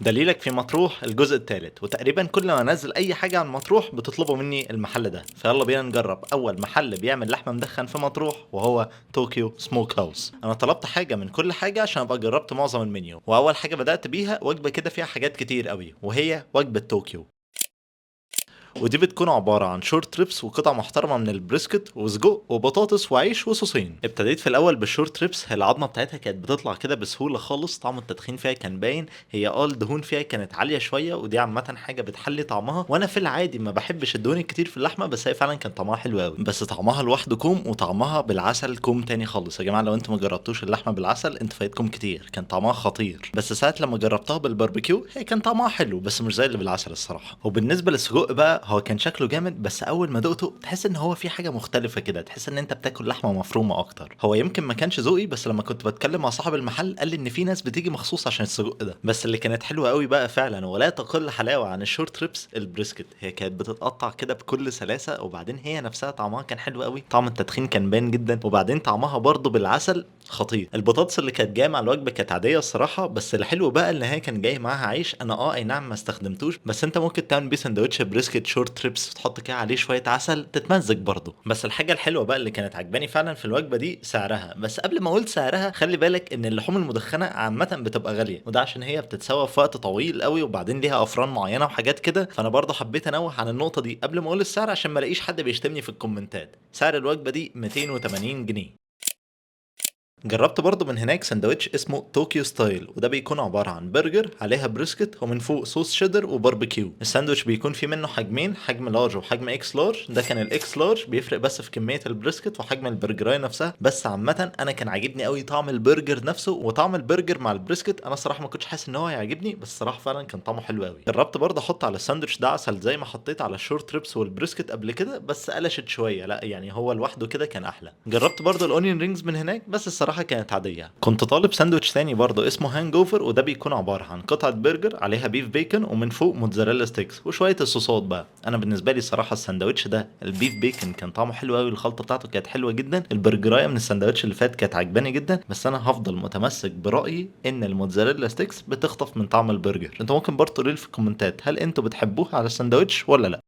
دليلك في مطروح الجزء الثالث، وتقريبا كل ما انزل اي حاجه عن مطروح بتطلبوا مني المحل ده، فيلا بينا نجرب اول محل بيعمل لحمه مدخن في مطروح وهو طوكيو سموك هاوس. انا طلبت حاجه من كل حاجه عشان ابقى جربت معظم المنيو، واول حاجه بدات بيها وجبه كده فيها حاجات كتير قوي وهي وجبه طوكيو. ودي بتكون عبارة عن شورت ريبس وقطع محترمة من البريسكت وسجق وبطاطس وعيش وصوصين. ابتديت في الأول بالشورت ريبس، هي العظمة بتاعتها كانت بتطلع كده بسهولة خالص، طعم التدخين فيها كان باين، هي الدهون فيها كانت عالية شوية ودي عامة حاجة بتحلي طعمها، وأنا في العادي ما بحبش الدهون الكتير في اللحمة، بس هي فعلا كان طعمها حلو قوي. بس طعمها لوحده كوم، وطعمها بالعسل كوم تاني خالص. يا جماعة لو انتوا ما جربتوش اللحمة بالعسل انتوا فايتكم كتير، كان طعمها خطير. بس ساعة لما جربتها بالباربيكيو هي كان طعمها حلو بس مش زي اللي بالعسل الصراحة. وبالنسبة للسجق بقى هو كان شكله جامد، بس اول ما دقته تحس ان هو في حاجه مختلفه كده، تحس ان انت بتاكل لحمه مفرومه اكتر. هو يمكن ما كانش ذوقي، بس لما كنت بتكلم مع صاحب المحل قال لي ان في ناس بتيجي مخصوص عشان السجق ده. بس اللي كانت حلوه قوي بقى فعلا ولا تقل حلاوه عن الشورت ريبس البريسكت، هي كانت بتتقطع كده بكل سلاسه، وبعدين هي نفسها طعمها كان حلو قوي، طعم التدخين كان باين جدا، وبعدين طعمها برضه بالعسل خطير. البطاطس اللي كانت جايه مع الوجبه كانت عاديه الصراحه، بس الحلو بقى ان هي كان جاي معاها عيش. انا اي نعم ما استخدمتوش، بس انت ممكن تعمل بيه سندوتش بريسكت شورت تريبس وتحط كده عليه شويه عسل تتمزج برضه. بس الحاجه الحلوه بقى اللي كانت عجباني فعلا في الوجبه دي سعرها. بس قبل ما اقول سعرها خلي بالك ان اللحوم المدخنه عامه بتبقى غاليه، وده عشان هي بتتسوى في وقت طويل قوي، وبعدين ليها افران معينه وحاجات كده، فانا برضه حبيت انوه عن النقطه دي قبل ما اقول السعر عشان ما الاقيش حد بيشتمني في الكومنتات. سعر الوجبه دي 280 جنيه. جربت برضه من هناك سندوتش اسمه طوكيو ستايل، وده بيكون عبارة عن برجر عليها بريسكت ومن فوق صوص شيدر وباربيكيو. الساندوتش بيكون فيه منه حجمين، حجم لارج وحجم اكس لارج. ده كان الاكس لارج بيفرق بس في كمية البريسكت وحجم البرجراية نفسها، بس عامة انا كان عاجبني قوي طعم البرجر نفسه وطعم البرجر مع البريسكت. انا الصراحة ما كنتش حاسس ان هو هيعجبني، بس الصراحة فعلا كان طعمه حلو قوي. جربت برضه احط على الساندوتش ده عسل زي ما حطيت على الشورت ريبس والبريسكت قبل كده، بس قلشت شوية، لا يعني هو لوحده كده كان احلى. جربت برضه الاونيون رينجز من هناك، بس الصراحة كانت عادية. كنت طالب ساندوتش تاني برضه اسمه هانج اوفر، وده بيكون عباره عن قطعه برجر عليها بيف بيكن ومن فوق موتزاريلا ستيكس وشويه الصوصات بقى. انا بالنسبه لي الصراحه الساندوتش ده البيف بيكن كان طعمه حلو قوي، الخلطه بتاعته كانت حلوه جدا، البرجرايه من الساندوتش اللي فات كانت عجباني جدا، بس انا هفضل متمسك برايي ان الموتزاريلا ستيكس بتخطف من طعم البرجر. انتوا ممكن برضه تقولوا لي في الكومنتات هل انتوا بتحبوها على الساندوتش ولا لا.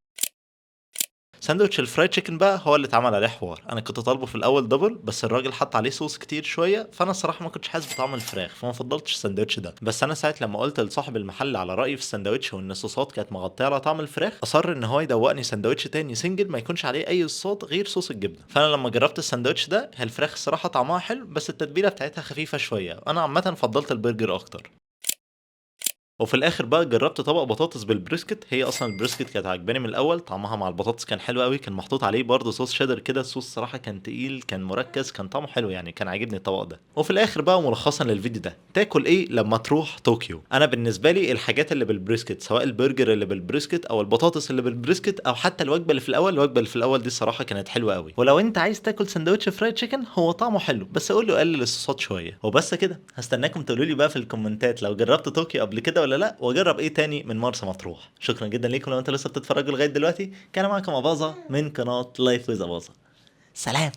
ساندوتش الفرايد تشيكن بقى هو اللي اتعمل عليه حوار. انا كنت طالبه في الاول دبل، بس الراجل حط عليه صوص كتير شويه، فانا الصراحه ما كنتش حاسس بطعم الفراخ فما فضلتش الساندوتش ده. بس انا ساعه لما قلت لصاحب المحل على رايي في الساندوتش وان الصوصات كانت مغطيه على طعم الفراخ، اصر ان هو يدوقني ساندوتش تاني سنجل ما يكونش عليه اي صوصات غير صوص الجبنه. فانا لما جربت الساندوتش ده هي الفراخ الصراحه طعمها حلو، بس التتبيله بتاعتها خفيفه شويه. انا عامه فضلت البرجر اكتر. وفي الاخر بقى جربت طبق بطاطس بالبريسكت. هي اصلا البريسكت كانت عجباني من الاول، طعمها مع البطاطس كان حلو قوي، كان محطوط عليه برضه صوص شيدر كده، الصوص صراحه كان تقيل كان مركز كان طعمه حلو يعني، كان عاجبني الطبق ده. وفي الاخر بقى ملخصا للفيديو ده، تاكل ايه لما تروح طوكيو؟ انا بالنسبه لي الحاجات اللي بالبريسكت، سواء البرجر اللي بالبريسكت او البطاطس اللي بالبريسكت او حتى الوجبه اللي في الاول، الوجبه اللي في الاول دي الصراحه كانت حلوه قوي. ولو انت عايز تاكل سندوتش فرايد تشيكن هو طعمه حلو، بس قول له قلل الصوصات شويه. وبس كده، هستناكم تقولوا لي بقى في الكومنتات لو جربت طوكيو قبل كده ولا لا، واجرب ايه تاني من مرسى مطروح. شكرا جدا ليكم لو انتوا لسه بتتفرجوا لغايه دلوقتي. كان معاكم اباظه من قناه لايف ويز اباظه. سلام.